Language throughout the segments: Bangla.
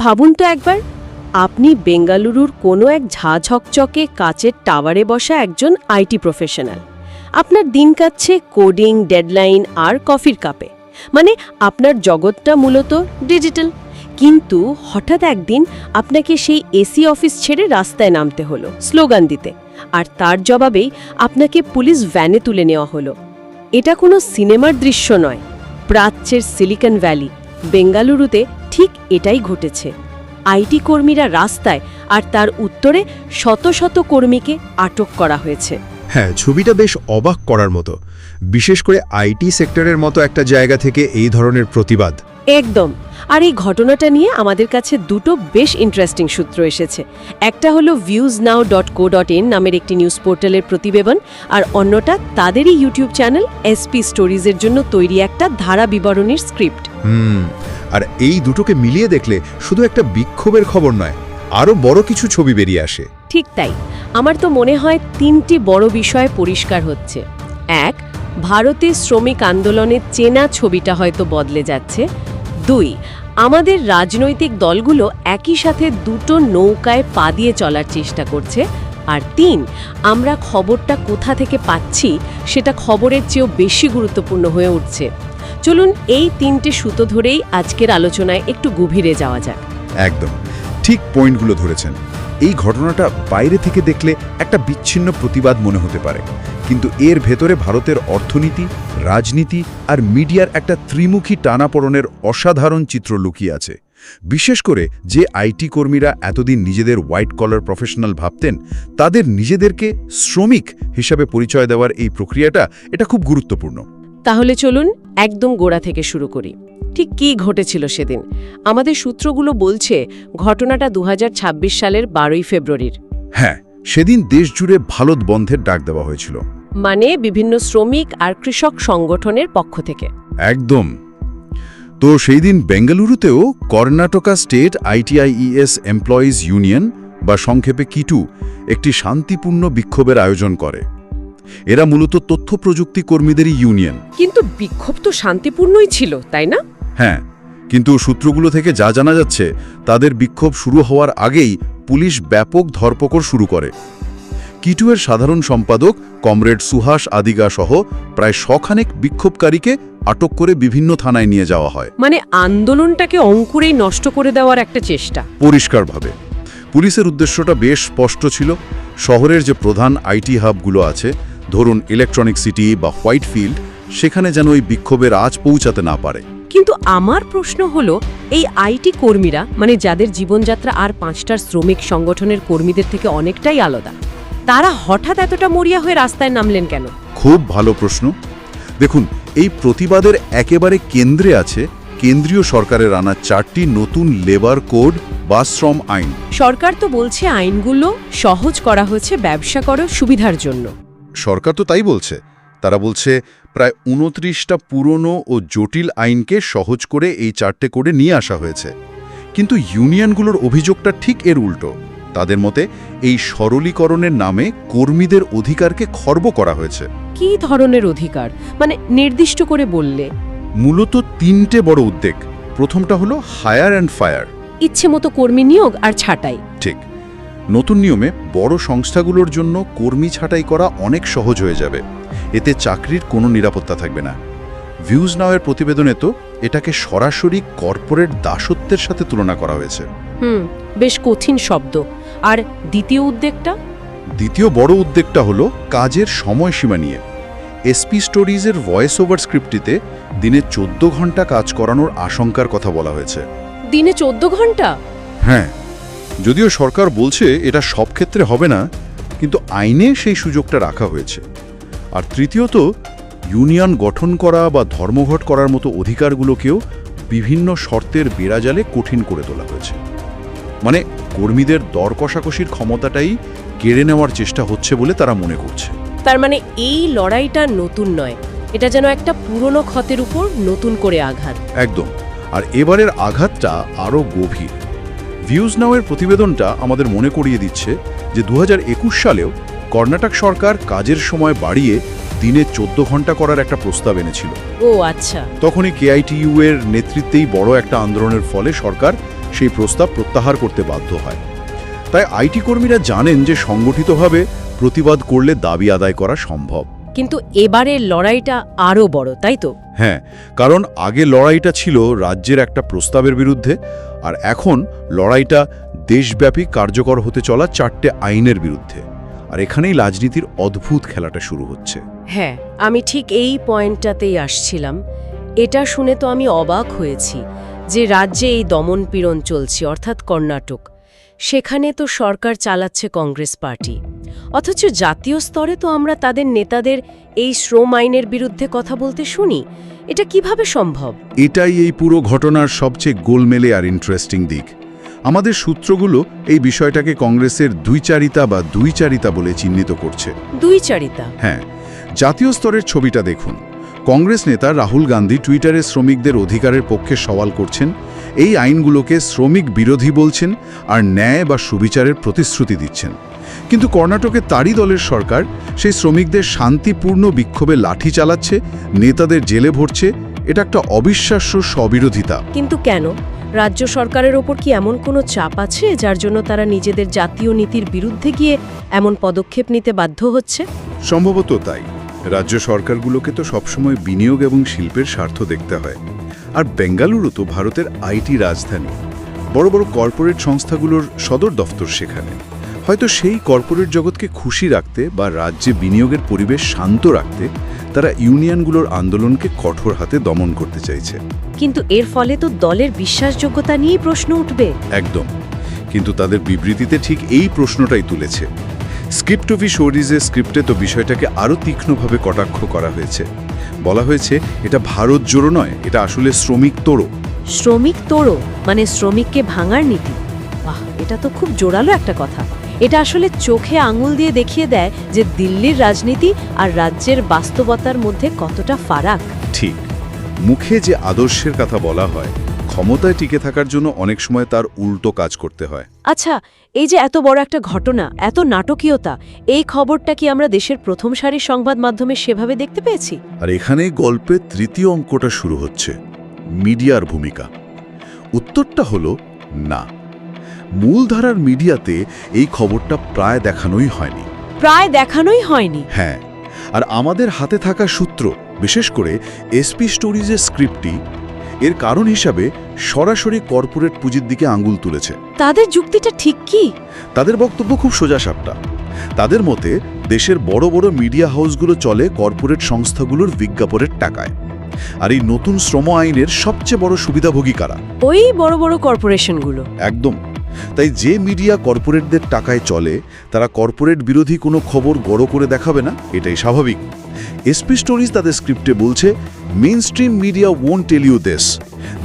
ভাবুন তো একবার, আপনি বেঙ্গালুরুর কোনো এক ঝাঁঝকচকে কাচের টাওয়ারে বসা একজন আইটি প্রফেশনাল। আপনার দিন কাটছে কোডিং, ডেডলাইন আর কফির কাপে। মানে আপনার জগৎটা মূলত ডিজিটাল। কিন্তু হঠাৎ একদিন আপনাকে সেই এসি অফিস ছেড়ে রাস্তায় নামতে হলো স্লোগান দিতে, আর তার জবাবেই আপনাকে পুলিশ ভ্যানে তুলে নেওয়া হলো। এটা কোনো সিনেমার দৃশ্য নয়, প্রাচ্যের সিলিকন ভ্যালি বেঙ্গালুরুতে ঠিক এটাই ঘটেছে। আইটি কর্মীরা রাস্তায়, আর তার উত্তরে শত শত কর্মীকে আটক করা হয়েছে। হ্যাঁ, ছবিটা বেশ অবাক করার মতো, বিশেষ করে আইটি সেক্টরের মতো একটা জায়গা থেকে এই ধরনের প্রতিবাদ। একদম। আর এই ঘটনাটা নিয়ে আমাদের কাছে দুটো বেশ ইন্টারেস্টিং সূত্র এসেছে। একটা হলো viewsnow.co.in নামের একটি নিউজ পোর্টালের প্রতিবেদন, আর অন্যটা তাদেরই ইউটিউব চ্যানেল এসপি স্টোরিজের জন্য তৈরি একটা ধারা বিবরণীর স্ক্রিপ্ট। আর এই দুটোকে মিলিয়ে দেখলে শুধু একটা বিক্ষোভের খবর নয়, আরও বড় কিছু ছবি বেরিয়ে আসে। ঠিক তাই। আমার তো মনে হয় তিনটি বড় বিষয় পরিষ্কার হচ্ছে। এক, ভারতে শ্রমিক আন্দোলনের চেনা ছবিটা হয়তো বদলে যাচ্ছে। দুই, আমাদের রাজনৈতিক দলগুলো একই সাথে দুটো নৌকায় পা দিয়ে চলার চেষ্টা করছে। আর তিন, আমরা খবরটা কোথা থেকে পাচ্ছি সেটা খবরের চেয়েও বেশি গুরুত্বপূর্ণ হয়ে উঠছে। চলুন এই তিনটে সুতো ধরেই আজকের আলোচনায় একটু গভীরে যাওয়া যাক। একদম ঠিক পয়েন্টগুলো ধরেছেন। এই ঘটনাটা বাইরে থেকে দেখলে একটা বিচ্ছিন্ন প্রতিবাদ মনে হতে পারে, কিন্তু এর ভেতরে ভারতের অর্থনীতি, রাজনীতি আর মিডিয়ার একটা ত্রিমুখী টানাপোড়েনের অসাধারণ চিত্র লুকিয়ে আছে। বিশেষ করে যে আইটি কর্মীরা এতদিন নিজেদের হোয়াইট কলার প্রফেশনাল ভাবতেন, তাদের নিজেদেরকে শ্রমিক হিসাবে পরিচয় দেওয়ার এই প্রক্রিয়াটা এটা খুব গুরুত্বপূর্ণ। তাহলে চলুন একদম গোড়া থেকে শুরু করি। ঠিক কী ঘটেছিল সেদিন? আমাদের সূত্রগুলো বলছে ঘটনাটা 2026 সালের 12ই ফেব্রুয়ারির। হ্যাঁ, সেদিন দেশ জুড়ে ভারত বন্ধের ডাক দেওয়া হয়েছিল, মানে বিভিন্ন শ্রমিক আর কৃষক সংগঠনের পক্ষ থেকে। একদম। তো সেই দিন বেঙ্গালুরুতেও কর্ণাটকা স্টেট আইটিআইএস এমপ্লয়িজ ইউনিয়ন বা সংক্ষেপে কিটু একটি শান্তিপূর্ণ বিক্ষোভের আয়োজন করে। এরা মূলত তথ্য প্রযুক্তি কর্মীদেরই ইউনিয়ন। কিন্তু বিক্ষোভ তো শান্তিপূর্ণই ছিল, তাই না? হ্যাঁ, কিন্তু সূত্রগুলো থেকে যা জানা যাচ্ছে, তাদের বিক্ষোভ শুরু হওয়ার আগেই পুলিশ ব্যাপক ধরপকড় শুরু করে। কিটুয়ের সাধারণ সম্পাদক কমরেড সুহাস আদিগা সহ প্রায় 100 খানেক বিক্ষোভকারীকে আটক করে বিভিন্ন থানায় নিয়ে যাওয়া হয়। মানে আন্দোলনটাকে অঙ্কুরেই নষ্ট করে দেওয়ার একটা চেষ্টা। পরিষ্কারভাবে পুলিশের উদ্দেশ্যটা বেশ স্পষ্ট ছিল। শহরের যে প্রধান আইটি হাবগুলো আছে, ধরুন ইলেকট্রনিক সিটি বা হোয়াইট ফিল্ড, সেখানে যেন ওই বিক্ষোভের আঁচ পৌঁছাতে না পারে। কিন্তু আমার প্রশ্ন হলো, এই আইটি কর্মীরা, মানে যাদের জীবনযাত্রা আর 5টার শ্রমিক সংগঠনের কর্মীদের থেকে অনেকটাই আলাদা, তারা হঠাৎ এতটা মরিয়া হয়ে রাস্তায় নামলেন কেন? খুব ভালো প্রশ্ন। দেখুন, এই প্রতিবাদের একেবারে কেন্দ্রে আছে কেন্দ্রীয় সরকারের আনা 4টি নতুন লেবার কোড বা শ্রম আইন। সরকার তো বলছে আইনগুলো সহজ করা হয়েছে ব্যবসা করার সুবিধার জন্য। সরকার তো তাই বলছে। তারা বলছে প্রায় 29টা পুরনো ও জটিল আইনকে সহজ করে এই 4টে কোডে নিয়ে আসা হয়েছে। কিন্তু ইউনিয়নগুলোর অভিযোগটা ঠিক এর উল্টো। তাদের মতে এই সরলীকরণের নামে কর্মীদের অধিকারকে খর্ব করা হয়েছে। কি ধরনের অধিকার, মানে নির্দিষ্ট করে বললে? মূলত 3টে বড় উদ্বেগ। প্রথমটা হলো হায়ার অ্যান্ড ফায়ার, ইচ্ছে মতো কর্মী নিয়োগ আর ছাঁটাই। ঠিক। নতুন নিয়মে বড় সংস্থাগুলোর জন্য কর্মী ছাঁটাই করা অনেক সহজ হয়ে যাবে। এতে চাকরির কোনো নিরাপত্তা থাকবে না। ভিউজ নাওয়ের প্রতিবেদনে তো এটাকে সরাসরি কর্পোরেট দাসত্বের সাথে তুলনা করা হয়েছে। বেশ কঠিন শব্দ। আর দ্বিতীয় উদ্বেগটা? দ্বিতীয় বড় উদ্বেগটা হলো কাজের সময়সীমা নিয়ে। এসপি স্টোরিজের ভয়েস ওভার স্ক্রিপ্টটিতে দিনে 14 ঘন্টা কাজ করানোর আশঙ্কার কথা বলা হয়েছে। দিনে 14 ঘন্টা? হ্যাঁ, যদিও সরকার বলছে এটা সব ক্ষেত্রে হবে না, কিন্তু আইনে সেই সুযোগটা রাখা হয়েছে। আর তৃতীয়ত, ইউনিয়ন গঠন করা বা ধর্মঘট করার মতো অধিকারগুলোকেও বিভিন্ন শর্তের বেড়াজালে কঠিন করে তোলা হয়েছে। মানে কর্মীদের দর কষাকষির ক্ষমতাটাই কেড়ে নেওয়ার চেষ্টা হচ্ছে বলে তারা মনে করছে। তার মানে এই লড়াইটা নতুন নয়, এটা যেন একটা পুরনো ক্ষতের উপর নতুন করে আঘাত। একদম। আর এবারের আঘাতটা আরও গভীর। ভিউজ নাওয়ের প্রতিবেদনটা আমাদের মনে করিয়ে দিচ্ছে যে 2021 সালেও কর্ণাটক সরকার কাজের সময় বাড়িয়ে দিনে 14 ঘন্টা করার একটা প্রস্তাব এনেছিল। ও আচ্ছা। তখনই কেআইটিইউ এর নেতৃত্বেই বড় একটা আন্দোলনের ফলে সরকার সেই প্রস্তাব প্রত্যাহার করতে বাধ্য হয়। তাই আইটি কর্মীরা জানেন যে সংগঠিতভাবে প্রতিবাদ করলে দাবি আদায় করা সম্ভব। কিন্তু এবারের লড়াইটা আরও বড়, তাই তো? হ্যাঁ, কারণ আগে লড়াইটা ছিল রাজ্যের একটা প্রস্তাবের বিরুদ্ধে, আর এখন লড়াইটা দেশব্যাপী কার্যকর হতে চলা 4টে আইনের বিরুদ্ধে। আর এখানেই রাজনীতির অদ্ভুত খেলাটা শুরু হচ্ছে। হ্যাঁ, আমি ঠিক এই পয়েন্টটাতেই আসছিলাম। এটা শুনে তো আমি অবাক হয়েছি যে রাজ্যে এই দমনপীড়ন চলছে, অর্থাৎ কর্ণাটক, সেখানে তো সরকার চালাচ্ছে কংগ্রেস পার্টি, অথচ জাতীয় স্তরে তো আমরা তাদের নেতাদের এই শ্রম আইনের বিরুদ্ধে কথা বলতে শুনি। এটা কিভাবে সম্ভব? এটাই এই পুরো ঘটনার সবচেয়ে গোলমেলে আর ইন্টারেস্টিং দিক। আমাদের সূত্রগুলো এই বিষয়টাকে কংগ্রেসের দুইচারিতা বলে চিহ্নিত করছে। দুইচারিতা? হ্যাঁ, জাতীয় স্তরের ছবিটা দেখুন। কংগ্রেস নেতা রাহুল গান্ধী টুইটারে শ্রমিকদের অধিকারের পক্ষে সওয়াল করছেন, এই আইনগুলোকে শ্রমিক বিরোধী বলছেন আর ন্যায় বা সুবিচারের প্রতিশ্রুতি দিচ্ছেন। কিন্তু কর্ণাটকে তারই দলের সরকার সেই শ্রমিকদের শান্তিপূর্ণ বিক্ষোভে লাঠি চালাচ্ছে, নেতাদের জেলে ভরছে। এটা একটা অবিশ্বাস্য স্ববিরোধিতা। কিন্তু কেন? রাজ্য সরকারের ওপর কি এমন কোনো চাপ আছে যার জন্য তারা নিজেদের জাতীয় নীতির বিরুদ্ধে গিয়ে এমন পদক্ষেপ নিতে বাধ্য হচ্ছে? সম্ভবত তাই। রাজ্য সরকারগুলোকে তো সবসময় বিনিয়োগ এবং শিল্পের স্বার্থ দেখতে হয়। আর বেঙ্গালুরু তো ভারতের আইটি রাজধানী, বড় বড় কর্পোরেট সংস্থাগুলোর সদর দফতর সেখানে। হয়তো সেই কর্পোরেট জগৎকে খুশি রাখতে বা রাজ্যে বিনিয়োগের পরিবেশ শান্ত রাখতে তারা ইউনিয়নগুলোর আন্দোলনকে কঠোর হাতে দমন করতে চাইছে। কিন্তু এর ফলে তো দলের বিশ্বাসযোগ্যতা নিয়েই প্রশ্ন উঠবে। একদম। কিন্তু তাদের বিবৃতিতে ঠিক এই প্রশ্নটাই তুলেছে। স্ক্রিপ্ট অফ স্টোরিজের স্ক্রিপ্টে তো বিষয়টাকে আরও তীক্ষ্ণভাবে কটাক্ষ করা হয়েছে। বলা হয়েছে এটা ভারত জোড়ো নয়, এটা আসলে শ্রমিক তোড়ো। শ্রমিক তোড়ো মানে শ্রমিককে ভাঙার নীতি? বাহ, এটা তো খুব জোরালো একটা কথা। এটা আসলে চোখে আঙুল দিয়ে দেখিয়ে দেয় যে দিল্লির রাজনীতি আর রাজ্যের বাস্তবতার মধ্যে কতটা ফারাক। ঠিক। মুখে যে আদর্শের কথা বলা হয়, ক্ষমতায় টিকে থাকার জন্য অনেক সময় তার উল্টো কাজ করতে হয়। আচ্ছা, এই যে এত বড় একটা ঘটনা, এত নাটকীয়তা, এই খবরটা কি আমরা দেশের প্রথম সারির সংবাদ মাধ্যমে সেভাবে দেখতে পেয়েছি? আর এখানেই গল্পের তৃতীয় অঙ্কটা শুরু হচ্ছে, মিডিয়ার ভূমিকা। উত্তরটা হলো না। মূলধারার মিডিয়াতে এই খবরটা প্রায় দেখানোই হয়নি। প্রায় দেখানোই হয়নি? হ্যাঁ। আর আমাদের হাতে থাকা সূত্র, বিশেষ করে এসপি স্টোরিজের স্ক্রিপ্টটি এর কারণ হিসাবে সরাসরি কর্পোরেট পুঁজির দিকে আঙুল তুলেছে। তাদের যুক্তিটা ঠিক কি? তাদের বক্তব্য খুব সোজাসাপটা। তাদের মতে দেশের বড় বড় মিডিয়া হাউসগুলো চলে কর্পোরেট সংস্থাগুলোর বিজ্ঞাপনের টাকায়। আর এই নতুন শ্রম আইনের সবচেয়ে বড় সুবিধাভোগী কারা? ওই বড় বড় কর্পোরেশনগুলো। একদম। তাই যে মিডিয়া কর্পোরেটদের টাকায় চলে, তারা কর্পোরেট বিরোধী কোনো খবর বড় করে দেখাবে না, এটাই স্বাভাবিক। এসপি স্টোরিজ তাদের স্ক্রিপ্টে বলছে, mainstream media won't tell you this,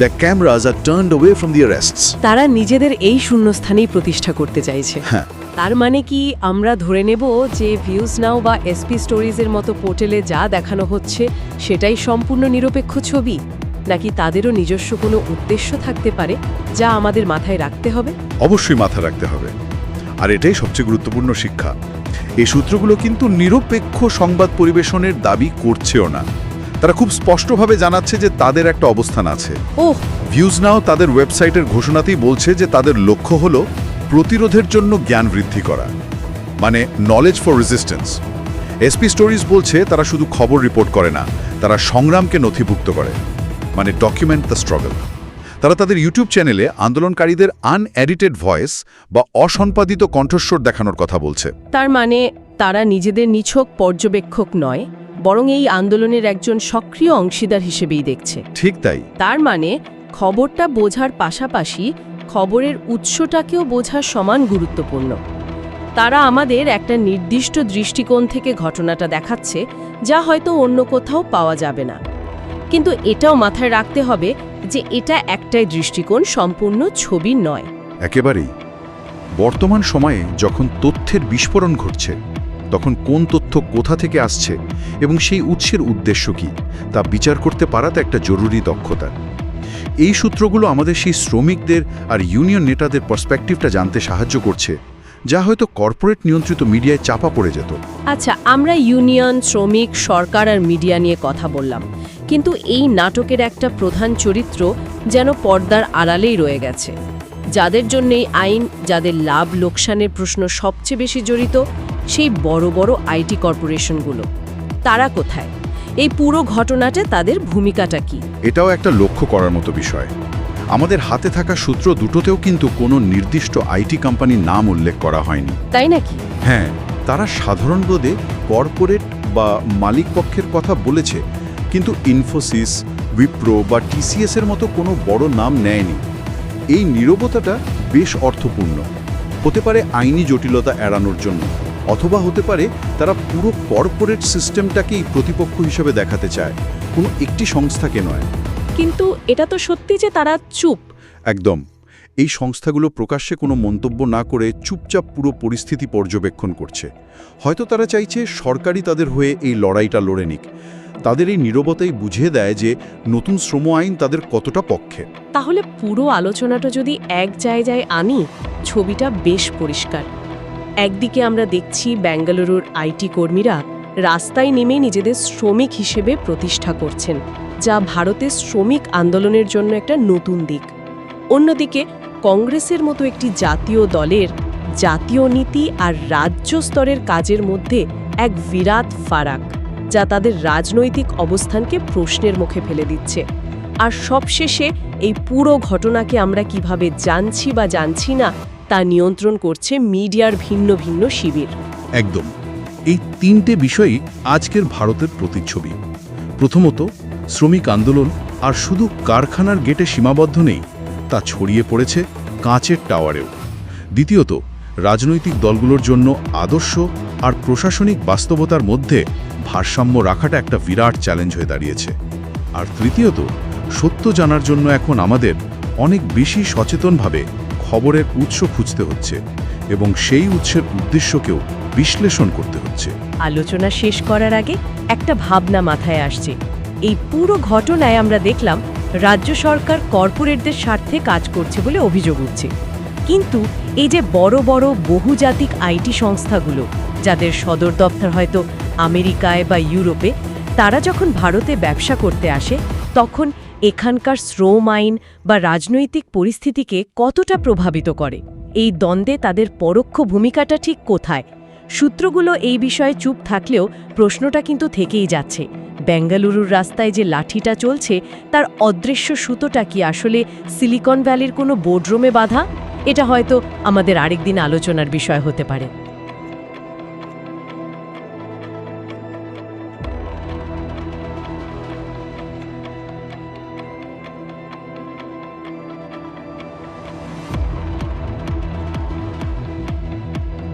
the cameras are turned away from the arrests. তারা নিজেদের এই শূন্যস্থানেই প্রতিষ্ঠা করতে চাইছে। হ্যাঁ। তার মানে কি আমরা ধরে নেব যে ভিউজ নাও বা এসপি স্টোরিজের মতো পোর্টালে যা দেখানো হচ্ছে সেটাই সম্পূর্ণ নিরপেক্ষ ছবি, নাকি তাদেরও নিজস্ব কোনো উদ্দেশ্য থাকতে পারে যা আমাদের মাথায় রাখতে হবে? অবশ্যই মাথা রাখতে হবে। আর এটাই সবচেয়ে গুরুত্বপূর্ণ শিক্ষা। এই সূত্রগুলো কিন্তু নিরপেক্ষ সংবাদ পরিবেশনের দাবি করছেও না। তারা খুব স্পষ্টভাবে জানাচ্ছে যে তাদের একটা অবস্থান আছে। ওহ, ভিউজ নাও তাদের ওয়েবসাইটের ঘোষণাতেই বলছে যে তাদের লক্ষ্য হলো প্রতিরোধের জন্য জ্ঞান বৃদ্ধি করা, মানে knowledge for resistance. SP stories বলছে তারা শুধু খবর রিপোর্ট করে না, তারা সংগ্রামকে নথিভুক্ত করে, মানে ডকুমেন্ট দ্য স্ট্রাগল। তারা তাদের ইউটিউব চ্যানেলে আন্দোলনকারীদের আনএডিটেড ভয়েস বা অসম্পাদিত কণ্ঠস্বর দেখানোর কথা বলছে। তার মানে তারা নিজেদের নিছক পর্যবেক্ষক নয়, বরং এই আন্দোলনের একজন সক্রিয় অংশীদার হিসেবেই দেখছে। ঠিক তাই। তার মানে খবরটা বোঝার পাশাপাশি খবরের উৎসটাকেও বোঝা সমান গুরুত্বপূর্ণ। তারা আমাদের একটা নির্দিষ্ট দৃষ্টিকোণ থেকে ঘটনাটা দেখাচ্ছে, যা হয়তো অন্য কোথাও পাওয়া যাবে না। কিন্তু এটাও মাথায় রাখতে হবে যে এটা একটাই দৃষ্টিকোণ, সম্পূর্ণ ছবি নয়। একেবারেই। বর্তমান সময়ে যখন তথ্যের বিস্ফোরণ ঘটছে, তখন কোন তথ্য কোথা থেকে আসছে এবং সেই উৎসের উদ্দেশ্য কী তা বিচার করতে পারাটা একটা জরুরি দক্ষতা। এই সূত্রগুলো আমাদের সেই শ্রমিকদের আর ইউনিয়ন নেতাদের পার্সপেক্টিভটা জানতে সাহায্য করছে, যা হয়তো কর্পোরেট নিয়ন্ত্রিত মিডিয়ায় চাপা পড়ে যেত। আচ্ছা, আমরা ইউনিয়ন, শ্রমিক, সরকার আর মিডিয়া নিয়ে কথা বললাম, কিন্তু এই নাটকের একটা প্রধান চরিত্র যেন পর্দার আড়ালেই রয়ে গেছে। যাদের জন্য এই আইন, যাদের লাভ লোকসানের প্রশ্ন সবচেয়ে বেশি জড়িত, সেই বড় বড় আইটি কর্পোরেশনগুলো। তারা কোথায়? এই পুরো ঘটনাতে তাদের ভূমিকাটা কি? এটাও একটা লক্ষ্য করার মতো বিষয়। আমাদের হাতে থাকা সূত্র দুটোতেও কিন্তু কোনো নির্দিষ্ট আইটি কোম্পানির নাম উল্লেখ করা হয়নি। তাই নাকি? হ্যাঁ, তারা সাধারণ বোধে কর্পোরেট বা মালিক পক্ষের কথা বলেছে, কিন্তু ইনফোসিস, উইপ্রো বা টিসিএস এর মতো কোনো বড় নাম নেয়নি। এই নীরবতাটা বেশ অর্থপূর্ণ। হতে পারে আইনি জটিলতা এড়ানোর জন্য, অথবা হতে পারে তারা পুরো কর্পোরেট সিস্টেমটাকেই প্রতিপক্ষ হিসেবে দেখাতে চায়, কোনো একটি সংস্থাকে নয়। কিন্তু এটা তো সত্যি যে তারা চুপ। একদম। এই সংস্থাগুলো প্রকাশ্যে কোনো মন্তব্য না করে চুপচাপ পুরো পরিস্থিতি পর্যবেক্ষণ করছে। হয়তো তারা চাইছে সরকারই তাদের হয়ে এই লড়াইটা লড়ে নিক। তাদের এই নীরবতাই বুঝিয়ে দেয় যে নতুন শ্রম আইন তাদের কতটা পক্ষে। তাহলে পুরো আলোচনাটা যদি এক জায়গায় আনি, ছবিটা বেশ পরিষ্কার। একদিকে আমরা দেখছি বেঙ্গালুরুর আইটি কর্মীরা রাস্তায় নেমে নিজেদের শ্রমিক হিসেবে প্রতিষ্ঠা করছেন, যা ভারতের শ্রমিক আন্দোলনের জন্য একটা নতুন দিক। অন্যদিকে কংগ্রেসের মতো একটি জাতীয় দলের জাতীয় নীতি আর রাজ্য স্তরের কাজের মধ্যে এক বিরাট ফারাক, যা তাদের রাজনৈতিক অবস্থানকে প্রশ্নের মুখে ফেলে দিচ্ছে। আর সবশেষে এই পুরো ঘটনাকে আমরা কিভাবে জানছি বা জানছি না তা নিয়ন্ত্রণ করছে মিডিয়ার ভিন্ন ভিন্ন শিবির। একদম। এই তিনটে বিষয়ই আজকের ভারতের প্রতিচ্ছবি। প্রথমত, শ্রমিক আন্দোলন আর শুধু কারখানার গেটে সীমাবদ্ধ নেই, তা ছড়িয়ে পড়েছে কাঁচের টাওয়ারেও। দ্বিতীয়ত, রাজনৈতিক দলগুলোর জন্য আদর্শ আর প্রশাসনিক বাস্তবতার মধ্যে ভারসাম্য রাখাটা একটা বিরাট চ্যালেঞ্জ হয়ে দাঁড়িয়েছে। আর তৃতীয়ত, সত্য জানার জন্য এখন আমাদের অনেক বেশি সচেতনভাবে খবরের উৎস খুঁজতে হচ্ছে এবং সেই উৎসের উদ্দেশ্যকেও বিশ্লেষণ করতে হচ্ছে। আলোচনা শেষ করার আগে একটা ভাবনা মাথায় আসছে। এই পুরো ঘটনায় আমরা দেখলাম রাজ্য সরকার কর্পোরেটদের স্বার্থে কাজ করছে বলে অভিযোগ উঠছে, কিন্তু এই যে বড় বড় বহুজাতিক আইটি সংস্থাগুলো, যাদের সদর দপ্তর হয়তো আমেরিকায় বা ইউরোপে, তারা যখন ভারতে ব্যবসা করতে আসে, তখন এখানকার শ্রম আইন বা রাজনৈতিক পরিস্থিতিকে কতটা প্রভাবিত করে? এই দ্বন্দ্বে তাদের পরোক্ষ ভূমিকাটা ঠিক কোথায়? সূত্রগুলো এই বিষয়ে চুপ থাকলেও প্রশ্নটা কিন্তু থেকেই যাচ্ছে। বেঙ্গালুরুর রাস্তায় যে লাঠিটা চলছে, তার অদৃশ্য সুতোটা কি আসলে সিলিকন ভ্যালির কোনো বোর্ডরুমে বাঁধা? এটা হয়তো আমাদের আরেকদিন আলোচনার বিষয় হতে পারে।